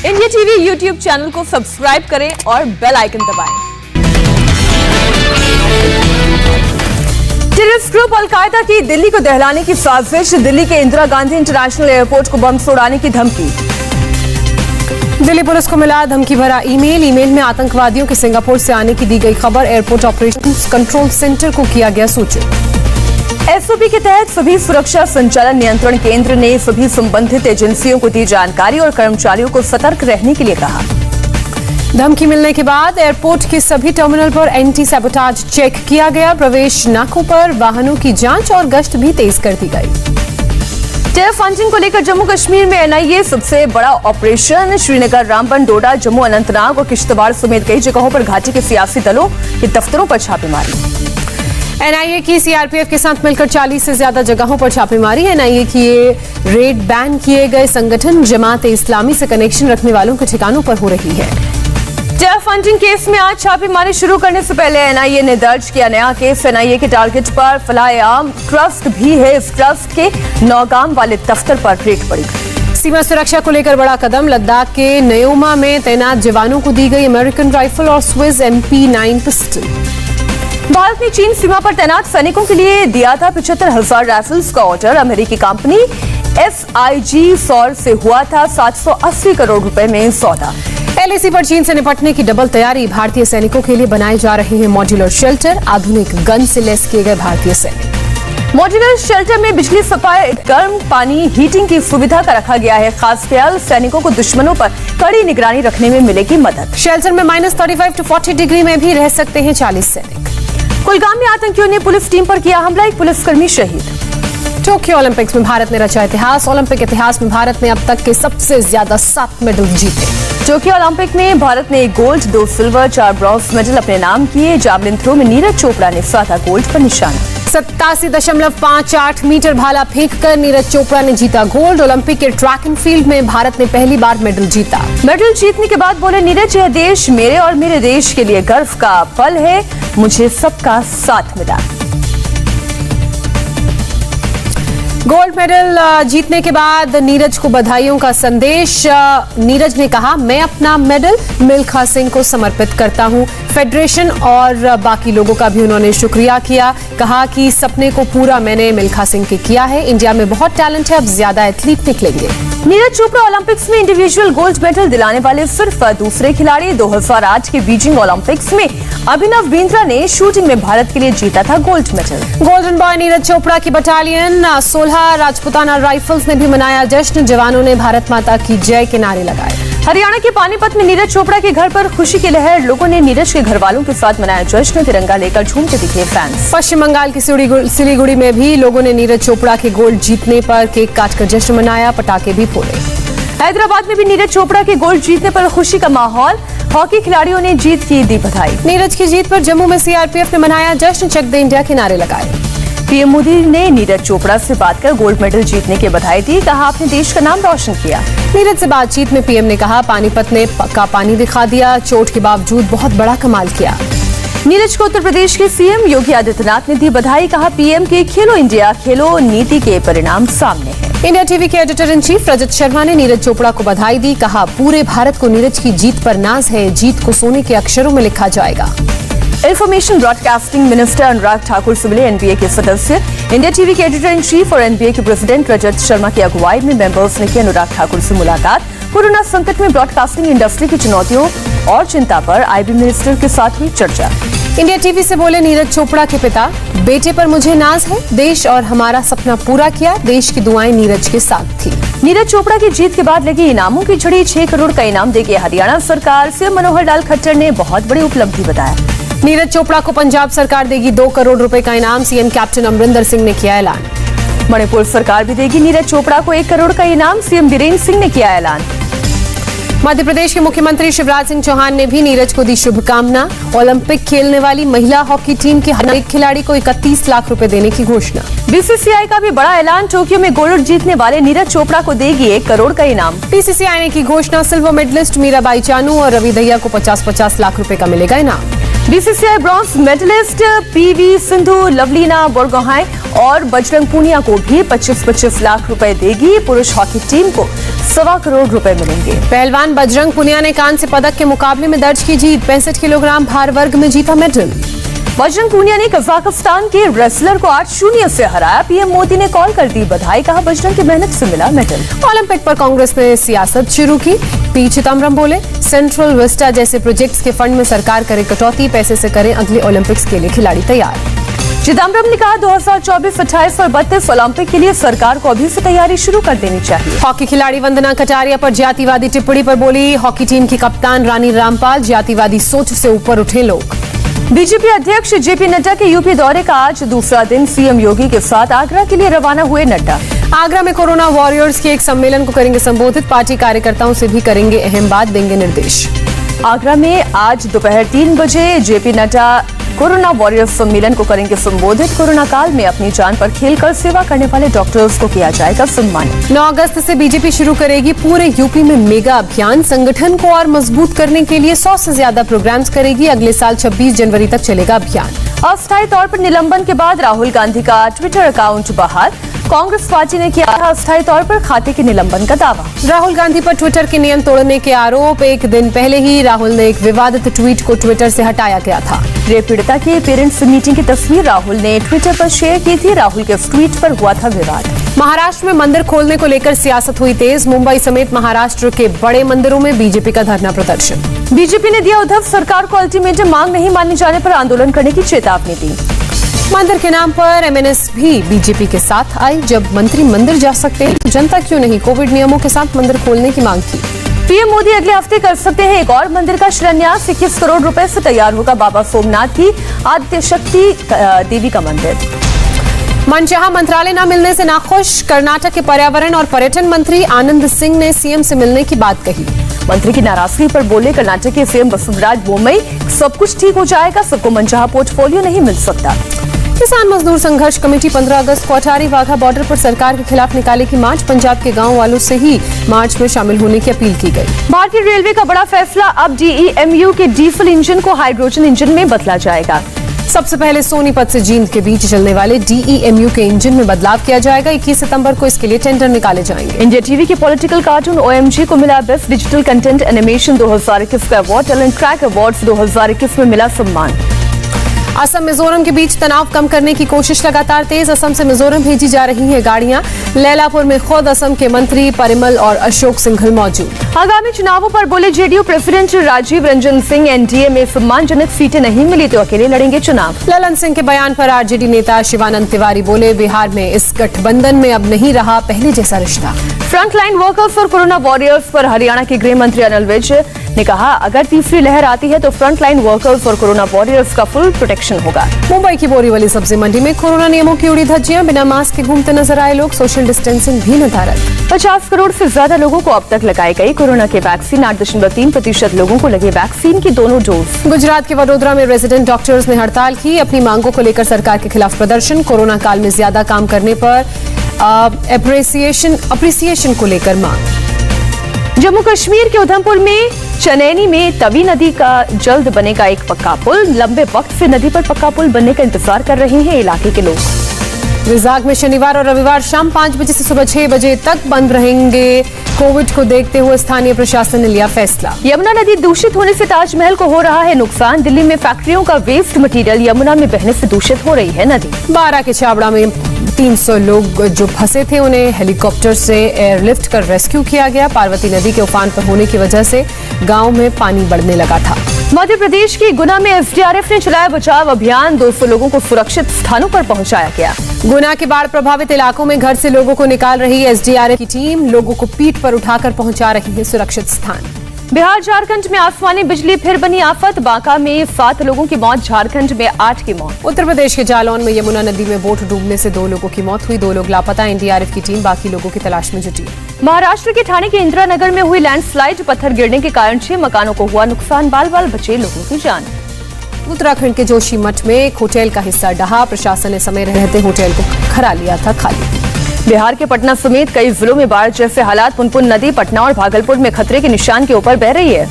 India TV YouTube channel को subscribe करें और बेल आइकन दबाएं। टेररिस्ट ग्रुप अल-कायदा की दिल्ली को दहलाने की साजिश, दिल्ली के इंदिरा गांधी इंटरनेशनल एयरपोर्ट को बम से उड़ाने की धमकी। दिल्ली पुलिस को मिला धमकी भरा ईमेल में आतंकवादियों के सिंगापुर से आने की दी गई खबर, एयरपोर्ट ऑपरेशंस कंट्रोल सेंटर को किया गया सूचित। एसओपी के तहत सभी सुरक्षा संचालन नियंत्रण केंद्र ने सभी संबंधित एजेंसियों को दी जानकारी और कर्मचारियों को सतर्क रहने के लिए कहा। धमकी मिलने के बाद एयरपोर्ट के सभी टर्मिनल पर एंटी सैबोटाज चेक किया गया, प्रवेश नाकों पर वाहनों की जांच और गश्त भी तेज कर दी गई। टेरर फंडिंग को लेकर जम्मू कश्मीर में एनआईए सबसे बड़ा ऑपरेशन, श्रीनगर, रामबन, डोडा, जम्मू, अनंतनाग और किश्तवाड़ समेत कई जगहों पर घाटी के सियासी दलों के दफ्तरों पर छापेमारी। एनआईए की सीआरपीएफ के साथ मिलकर 40 से ज्यादा जगहों पर छापेमारी। एनआईए की ये रेड बैन किए गए संगठन जमात इस्लामी से कनेक्शन रखने वालों के ठिकानों पर हो रही है। टेरर फंडिंग केस में आज छापेमारी शुरू करने से पहले एनआईए ने दर्ज किया नया केस। एनआईए के टारगेट पर फलाह-ए-आम ट्रस्ट भी है। इस ट्रस्ट के नौगाम वाले दफ्तर पर रेड पड़ी। सीमा सुरक्षा को लेकर बड़ा कदम, लद्दाख के नयोमा में तैनात जवानों को दी गई अमेरिकन राइफल और स्विस MP9 पिस्टल। भारत ने चीन सीमा पर तैनात सैनिकों के लिए दिया था 75,000 राइफल्स का ऑर्डर। अमेरिकी कंपनी SIG सौर से हुआ था 780 करोड़ रुपए में सौदा। LAC पर चीन से निपटने की डबल तैयारी, भारतीय सैनिकों के लिए बनाए जा रहे हैं मॉड्यूलर शेल्टर, आधुनिक गन से लैस किए गए भारतीय सैनिक। मॉड्यूलर शेल्टर में बिजली सप्लाई, गर्म पानी, हीटिंग की सुविधा का रखा गया है खास ख्याल। सैनिकों को दुश्मनों पर कड़ी निगरानी रखने में मिलेगी मदद। शेल्टर में -35 to 40 डिग्री में भी रह सकते हैं 40 सैनिक। कुलगाम में आतंकियों ने पुलिस टीम पर किया हमला, एक पुलिसकर्मी शहीद। टोक्यो ओलंपिक्स में भारत ने रचा इतिहास, ओलंपिक इतिहास में भारत ने अब तक के सबसे ज्यादा 7 मेडल जीते। टोक्यो ओलंपिक में भारत ने 1 गोल्ड, 2 सिल्वर, 4 ब्रॉन्ज मेडल अपने नाम किए। जावलिन थ्रो में नीरज चोपड़ा ने साधा गोल्ड पर निशाना। 87.58 मीटर भाला फेंककर नीरज चोपड़ा ने जीता गोल्ड। ओलंपिक के ट्रैक एंड फील्ड में भारत ने पहली बार मेडल जीता। मेडल जीतने के बाद बोले नीरज, यह देश मेरे और मेरे देश के लिए गर्व का पल है, मुझे सबका साथ मिला। गोल्ड मेडल जीतने के बाद नीरज को बधाइयों का संदेश। नीरज ने कहा, मैं अपना मेडल मिल्खा सिंह को समर्पित करता हूं। फेडरेशन और बाकी लोगों का भी उन्होंने शुक्रिया किया, कहा कि सपने को पूरा मैंने मिल्खा सिंह के किया है। इंडिया में बहुत टैलेंट है, अब ज्यादा एथलीट निकलेंगे। नीरज चोपड़ा ओलंपिक्स में इंडिविजुअल गोल्ड मेडल दिलाने वाले सिर्फ दूसरे खिलाड़ी। 2008 के बीजिंग ओलंपिक्स में अभिनव बिंद्रा ने शूटिंग में भारत के लिए जीता था gold medal. Golden boy Neeraj Chopra की बटालियन 16 राजपुताना राइफल्स ने भी मनाया जश्न, जवानों ने भारत माता की जय के नारे लगाए। हरियाणा के पानीपत में नीरज चोपड़ा के घर पर खुशी की लहर, लोगों ने नीरज के घर वालों के साथ मनाया जश्न, तिरंगा लेकर झूमते दिखे फैंस। पश्चिम बंगाल की सिलीगुड़ी में भी लोगों ने नीरज चोपड़ा के गोल्ड जीतने पर केक काटकर जश्न मनाया, पटाखे भी फोड़े। हैदराबाद में भी नीरज चोपड़ा के गोल्ड जीतने पर खुशी का माहौल, हॉकी खिलाड़ियों ने जीत की दी बधाई। नीरज की जीत पर जम्मू में सीआरपीएफ ने मनाया जश्न, चक दे इंडिया के नारे लगाए। पीएम मोदी ने नीरज चोपड़ा से बात कर गोल्ड मेडल जीतने की बधाई दी, कहा आपने देश का नाम रोशन किया। नीरज से बातचीत में पीएम ने कहा, पानीपत ने पक्का पानी दिखा दिया, चोट के बावजूद बहुत बड़ा कमाल किया। नीरज को उत्तर प्रदेश के सीएम योगी आदित्यनाथ ने दी बधाई, कहा पीएम के खेलो इंडिया खेलो नीति के परिणाम सामने हैं। इंडिया टीवी के editor in chief Rajat Sharma ने नीरज चोपड़ा को बधाई दी, कहा पूरे भारत को नीरज की जीत पर नाज है, जीत को सोने के अक्षरों में लिखा जाएगा। Information broadcasting minister Anurag Thakur से मिले एनबीए के सदस्य। इंडिया टीवी के एडिटर इन चीफ और एनबीए के प्रेसिडेंट रजत शर्मा की अगुवाई में मेंबर्स ने की अनुराग ठाकुर से मुलाकात। कोरोना संकट में ब्रॉडकास्टिंग इंडस्ट्री की चुनौतियों और चिंता पर आईबी मिनिस्टर के साथ हुई चर्चा। इंडिया टीवी से बोले नीरज चोपड़ा के पिता, बेटे पर मुझे नाज है, देश और हमारा सपना पूरा किया, देश की दुआएं नीरज के साथ थी। नीरज चोपड़ा की जीत के बाद लगी इनामों की झड़ी, 6 करोड़ का इनाम देगी हरियाणा सरकार। सीएम मनोहर लाल खट्टर ने बहुत बड़ी उपलब्धि बताया। नीरज चोपड़ा को पंजाब सरकार देगी 2 करोड़ रुपए का इनाम, सीएम कैप्टन अमरिंदर सिंह ने किया ऐलान। मणिपुर सरकार भी देगी नीरज चोपड़ा को 1 करोड़ का इनाम, सीएम बीरेन्द्र सिंह ने किया ऐलान। मध्य प्रदेश के मुख्यमंत्री शिवराज सिंह चौहान ने भी नीरज को दी शुभकामना। ओलंपिक खेलने वाली महिला हॉकी टीम के हर एक खिलाड़ी को 31 लाख रुपए देने की घोषणा। बीसीसीआई का भी बड़ा ऐलान, टोक्यो में गोल्ड जीतने वाले नीरज चोपड़ा को देगी 1 करोड़ का इनाम। बीसीसीआई ने की घोषणा, सिल्वर मेडलिस्ट मीराबाई चानू और रवि दहिया को 50-50 लाख रुपए का मिलेगा इनाम। BCCI bronze medallist PV Sindhu, Lovlina Borgohain और बजरंग पूनिया को भी 25-25 लाख रुपए देगी। पुरुष हॉकी टीम को 1.25 करोड़ रुपए मिलेंगे। पहलवान बजरंग पूनिया ने कांस्य पदक के मुकाबले में दर्ज की जीत, 65 किलोग्राम भार वर्ग में जीता मेडल। बजरंग पूनिया ने कजाकिस्तान के रेसलर को 8-0 से हराया। पीएम मोदी ने कॉल कर दी बधाई, कहा बजरंग की मेहनत से मिला मेडल। ओलंपिक पर कांग्रेस ने सियासत शुरू की, पी चिदम्बरम बोले सेंट्रल विस्टा जैसे प्रोजेक्ट्स के फंड में सरकार करे कटौती, पैसे से करें अगले ओलंपिक्स के लिए खिलाड़ी तैयार। चिदम्बरम ने कहा 2024, 28 और 32 ओलंपिक के लिए सरकार को अभी से तैयारी शुरू कर देनी चाहिए। हॉकी खिलाड़ी वंदना कटारिया पर जातिवादी टिप्पणी पर बोली हॉकी टीम की कप्तान रानी रामपाल, जातिवादी सोच से ऊपर उठे लोग। बीजेपी अध्यक्ष जेपी नड्डा के यूपी दौरे का आज दूसरा दिन, सीएम योगी के साथ आगरा के लिए रवाना हुए नड्डा। आगरा में कोरोना वॉरियर्स के एक सम्मेलन को करेंगे संबोधित, पार्टी कार्यकर्ताओं से भी करेंगे अहम बात, देंगे निर्देश। आगरा में आज दोपहर 3 बजे जेपी नड्डा कोरोना वॉरियर्स सम्मेलन को करेंगे संबोधित। कोरोना काल में अपनी जान पर खेलकर सेवा करने वाले डॉक्टर्स को किया जाएगा सम्मानित। 9 अगस्त से बीजेपी शुरू करेगी पूरे यूपी में मेगा अभियान, संगठन को और मजबूत करने के लिए 100 से ज्यादा प्रोग्राम्स करेगी। अगले साल 26 जनवरी तक चलेगा अभियान। अस्थायी तौर पर निलंबन के बाद राहुल गांधी का ट्विटर अकाउंट बहाल, कांग्रेस पार्टी ने किया अस्थायी तौर पर खाते के निलंबन का दावा। राहुल गांधी पर ट्विटर के नियम तोड़ने के आरोप, एक दिन पहले ही राहुल ने एक विवादित ट्वीट को ट्विटर से हटाया गया था। रेप पीड़िता के पेरेंट्स मीटिंग की तस्वीर राहुल ने ट्विटर पर शेयर की थी। राहुल के ट्वीट पर हुआ था विवाद। महाराष्ट्र में मंदिर खोलने को लेकर सियासत हुई तेज, मुंबई समेत महाराष्ट्र के बड़े मंदिरों में बीजेपी का धरना प्रदर्शन। बीजेपी ने दिया उद्धव सरकार को अल्टीमेटम, मांग नहीं माने जाने पर आंदोलन करने की चेतावनी दी। मंदिर के नाम पर एमएनएस भी बीजेपी के साथ आई, जब मंत्री मंदिर जा सकते हैं जनता क्यों नहीं, कोविड नियमों के साथ मंदिर खोलने की मांग की। पीएम मोदी अगले हफ्ते कर सकते हैं एक और मंदिर का शिलान्यास, 21 करोड़ रुपए से तैयार होगा बाबा सोमनाथ की आद्य शक्ति देवी का मंदिर। मनचाहा मंत्रालय न मिलने से नाखुश, कर्नाटक के पर्यावरण और पर्यटन मंत्री आनंद सिंह ने सीएम से मिलने की बात कही। मंत्री की नाराजगी पर बोले कर्नाटक के सीएम बसवराज बोम्मई, सब कुछ ठीक हो जाएगा, सबको मनचाहा पोर्टफोलियो नहीं मिल सकता। किसान मजदूर संघर्ष कमेटी 15 अगस्त को अटारी वाघा बॉर्डर पर सरकार के खिलाफ निकालेगी मार्च, पंजाब के गांव वालों से ही मार्च में शामिल होने की अपील की गई। भारतीय रेलवे का बड़ा फैसला, अब डीईएमयू के डीजल इंजन को हाइड्रोजन इंजन में बदला जाएगा। सबसे पहले सोनीपत से जींद के बीच चलने वाले डीईएमयू के इंजन में बदलाव किया जाएगा। 21 सितंबर को इसके लिए टेंडर निकाले जाएंगे। इंडिया टीवी के पॉलिटिकल कार्टून ओएमजी को मिला बेस्ट डिजिटल कंटेंट एनिमेशन 2021 का अवार्ड। टैलेंट ट्रैक अवार्ड्स 2021 में मिला सम्मान। असम मिजोरम के बीच तनाव कम करने की कोशिश लगातार तेज, असम से मिजोरम भेजी जा रही हैं गाड़ियां। लैलापुर में खुद असम के मंत्री परिमल और अशोक सिंघल मौजूद। आगामी चुनावों पर बोले JDU president Rajiv Ranjan Singh, NDA में सम्मानजनक सीटें नहीं मिली तो अकेले लड़ेंगे चुनाव। ललन सिंह के बयान पर आरजेडी नेता शिवानंद तिवारी बोले बिहार में इस गठबंधन में अब नहीं रहा पहले जैसा रिश्ता। फ्रंटलाइन वर्कर्स और कोरोना वॉरियर्स पर हरियाणा के गृह मंत्री अनिल विज ने कहा, अगर तीसरी लहर आती है तो फ्रंटलाइन वर्कर्स और कोरोना वॉरियर्स का फुल प्रोटेक्शन होगा। मुंबई की बोरीवली सब्जी मंडी में कोरोना नियमों की उड़ी धज्जियां, बिना मास्क के घूमते नजर आए लोग, सोशल डिस्टेंसिंग भी निर्धारित। 50 करोड़ से ज्यादा लोगों को अब तक लगाई गई कोरोना की वैक्सीन, 8.3% लोगों को लगे वैक्सीन की दोनों डोज। गुजरात के वडोदरा में रेजिडेंट डॉक्टर्स ने हड़ताल की, अपनी मांगों को लेकर सरकार के खिलाफ प्रदर्शन। कोरोना काल में ज्यादा काम करने पर अप्रिसिएशन को लेकर मांग। जम्मू कश्मीर के उधमपुर में चनैनी में तवी नदी का जल्द बनेगा एक पक्का पुल। लंबे वक्त से नदी पर पक्का पुल बनने का इंतजार कर रहे हैं इलाके के लोग। विजाग में शनिवार और रविवार शाम 5 बजे से सुबह 6 बजे तक बंद रहेंगे। कोविड को देखते हुए स्थानीय प्रशासन ने लिया फैसला। यमुना नदी दूषित होने से ताजमहल को हो रहा है नुकसान। दिल्ली में फैक्ट्रियों का वेस्ट मटेरियल यमुना में बहने से दूषित हो रही है नदी। 12 के छाबड़ा में 300 लोग जो फंसे थे उन्हें हेलीकॉप्टर से एयरलिफ्ट कर रेस्क्यू किया गया। पार्वती नदी के उफान पर होने की वजह से गांव में पानी बढ़ने लगा था। मध्य प्रदेश के गुना में एसडीआरएफ ने चलाया बचाव अभियान। 200 लोगों को सुरक्षित स्थानों पर पहुंचाया गया। गुना के बाढ़ प्रभावित इलाकों में घर से लोगों को निकाल रही एसडीआरएफ की टीम, लोगों को पीठ पर उठाकर पहुंचा रही है सुरक्षित स्थान। बिहार झारखंड में आसमानी बिजली फिर बनी आफत। बांका में 7 लोगों की मौत, झारखंड में 8 की मौत। उत्तर प्रदेश के जालौन में यमुना नदी में बोट डूबने से 2 लोगों की मौत हुई। 2 लोग लापता, एनडीआरएफ की टीम बाकी लोगों की तलाश में जुटी। महाराष्ट्र के ठाणे के इंदिरानगर में हुई लैंडस्लाइड, पत्थर गिरने के कारण 6 मकानों को हुआ नुकसान, बाल बाल बचे लोगों की जान। उत्तराखंड के जोशीमठ में एक होटल का हिस्सा ढहा, प्रशासन ने समय रहते होटल को खरा लिया था खाली। बिहार के पटना समेत कई जिलों में बाढ़ जैसे हालात। पुनपुन नदी पटना और भागलपुर में खतरे के निशान के ऊपर बह रही है।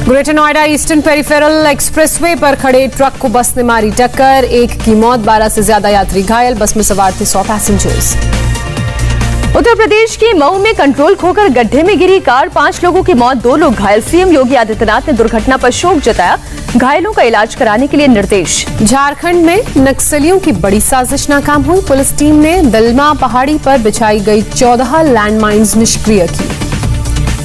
Greater Noida eastern peripheral expressway पर खड़े ट्रक को बस ने मारी टक्कर, एक की मौत, 12 से ज्यादा यात्री घायल, बस में सवार थे 100 पैसेंजर्स। उत्तर प्रदेश के मऊ में कंट्रोल खोकर गड्ढे में गिरी कार, 5 लोगों की मौत, 2 लोग घायल। सीएम योगी आदित्यनाथ ने दुर्घटना पर शोक जताया, घायलों का इलाज कराने के लिए निर्देश। झारखंड में नक्सलियों की बड़ी साजिश नाकाम हुई, पुलिस टीम ने दलमा पहाड़ी पर बिछाई गई 14 लैंडमाइंस निष्क्रिय की।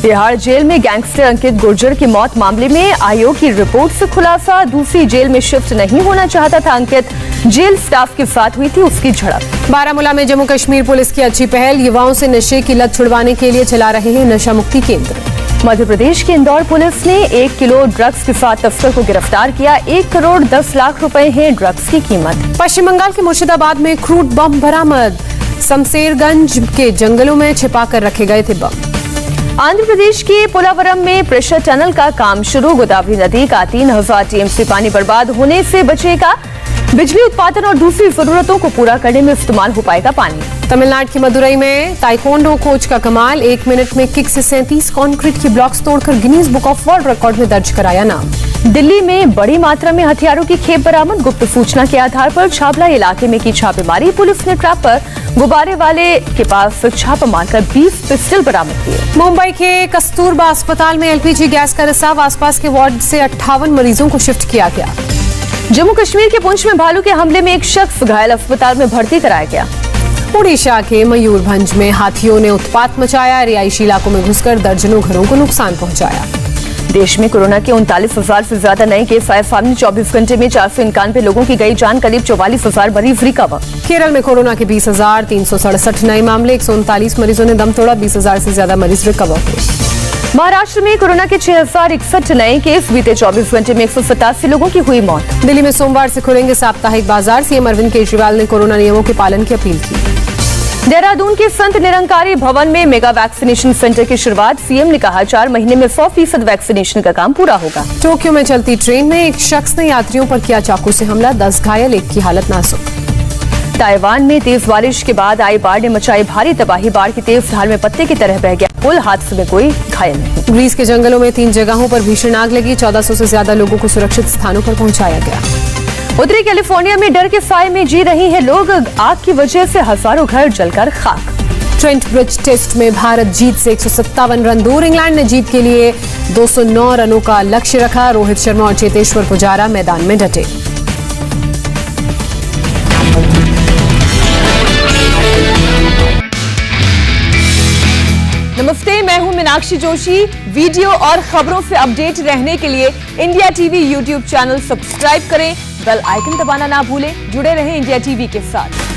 बिहार जेल में गैंगस्टर अंकित गुर्जर की मौत मामले में आयोग की रिपोर्ट से खुलासा, दूसरी जेल में शिफ्ट नहीं होना चाहता था अंकित, जेल स्टाफ के साथ हुई थी उसकी झड़प। बारामूला में जम्मू कश्मीर पुलिस की अच्छी पहल, युवाओं से नशे की लत छुड़वाने के लिए चला रहे हैं नशा मुक्ति केंद्र। मध्य प्रदेश के इंदौर पुलिस ने 1 किलो ड्रग्स के साथ तस्कर को गिरफ्तार किया, 1 करोड़ 10 लाख रुपए है ड्रग्स की कीमत। पश्चिम बंगाल के मुर्शिदाबाद में क्रूड बम बरामद, शमशेरगंज के जंगलों में छिपा कर रखे गए थे बम। आंध्र प्रदेश के पोलावरम में प्रेशर टनल का काम शुरू, गोदावरी नदी का 3000 टीएमसी पानी बर्बाद होने से बचेगा, बिजली उत्पादन और दूसरी जरूरतों को पूरा करने में इस्तेमाल हो पाएगा पानी। तमिलनाडु की मदुरई में ताइक्वांडो कोच का कमाल, 1 मिनट में किक से 37 कंक्रीट की ब्लॉक्स तोड़कर Guinness book of world record में दर्ज कराया नाम। दिल्ली में बड़ी मात्रा में हथियारों की खेप बरामद, गुप्त सूचना के आधार पर छावला इलाके में की छापेमारी, पुलिस ने ट्रैप पर गुब्बारे वाले के पास छापा मारकर 20 पिस्टल बरामद किए। मुंबई के कस्तूरबा अस्पताल में एलपीजी गैस का रिसाव, आसपास के वार्ड से 58 मरीजों को शिफ्ट किया गया। जम्मू कश्मीर के पुंछ में भालू के हमले में एक शख्स घायल, अस्पताल में भर्ती कराया गया। उड़ीसा के मयूरभंज में हाथियों ने उत्पात मचाया, रिहायशी इलाकों में घुसकर दर्जनों घरों को नुकसान पहुंचाया। देश में कोरोना के 39,000 से ज्यादा नए केस आए सामने, 24 घंटे में 491 लोगों की गई जान, करीब 44,000 मरीज रिकवर। केरल में कोरोना के 20,367 नए मामले, 139 मरीजों ने दम तोड़ा, 20,000 से ज्यादा मरीज रिकवर हुए। महाराष्ट्र में कोरोना के 6,061 नए केस, बीते 24 घंटे में 187 लोगों की हुई मौत। दिल्ली में सोमवार से खुलेंगे साप्ताहिक बाजार, सीएम अरविंद केजरीवाल ने कोरोना नियमों के पालन की अपील की। देहरादून के संत निरंकारी भवन में मेगा वैक्सीनेशन सेंटर की शुरुआत, सीएम ने कहा 4 महीने में 100% वैक्सीनेशन का काम पूरा होगा। टोक्यो में चलती ट्रेन में एक शख्स ने यात्रियों पर किया चाकू से हमला, 10 घायल, 1 की हालत नाजुक। ताइवान में तेज बारिश के बाद आई बाढ़ ने मचाई भारी तबाही, बाढ़ की तेज धार में पत्ते की तरह बह गया पुल, हादसे में कोई घायल नहीं। ग्रीस के जंगलों में 3 जगहों पर भीषण आग लगी, 1400 से ज्यादा लोगों को सुरक्षित स्थानों पर पहुंचाया गया। उत्तरी कैलिफोर्निया में डर के साए में जी रहे हैं लोग, आग की वजह से हजारों घर जलकर खाक। ट्रेंट ब्रिज टेस्ट में भारत जीत से 157 रन दूर, इंग्लैंड ने जीत के लिए 209 रनों का लक्ष्य रखा, रोहित शर्मा और चेतेश्वर पुजारा मैदान में डटे। नमस्ते, मैं हूं मीनाक्षी जोशी। वीडियो और खबरों से अपडेट रहने के लिए India TV YouTube channel subscribe करें, बेल आइकन दबाना ना भूलें। जुड़े रहें इंडिया टीवी के साथ।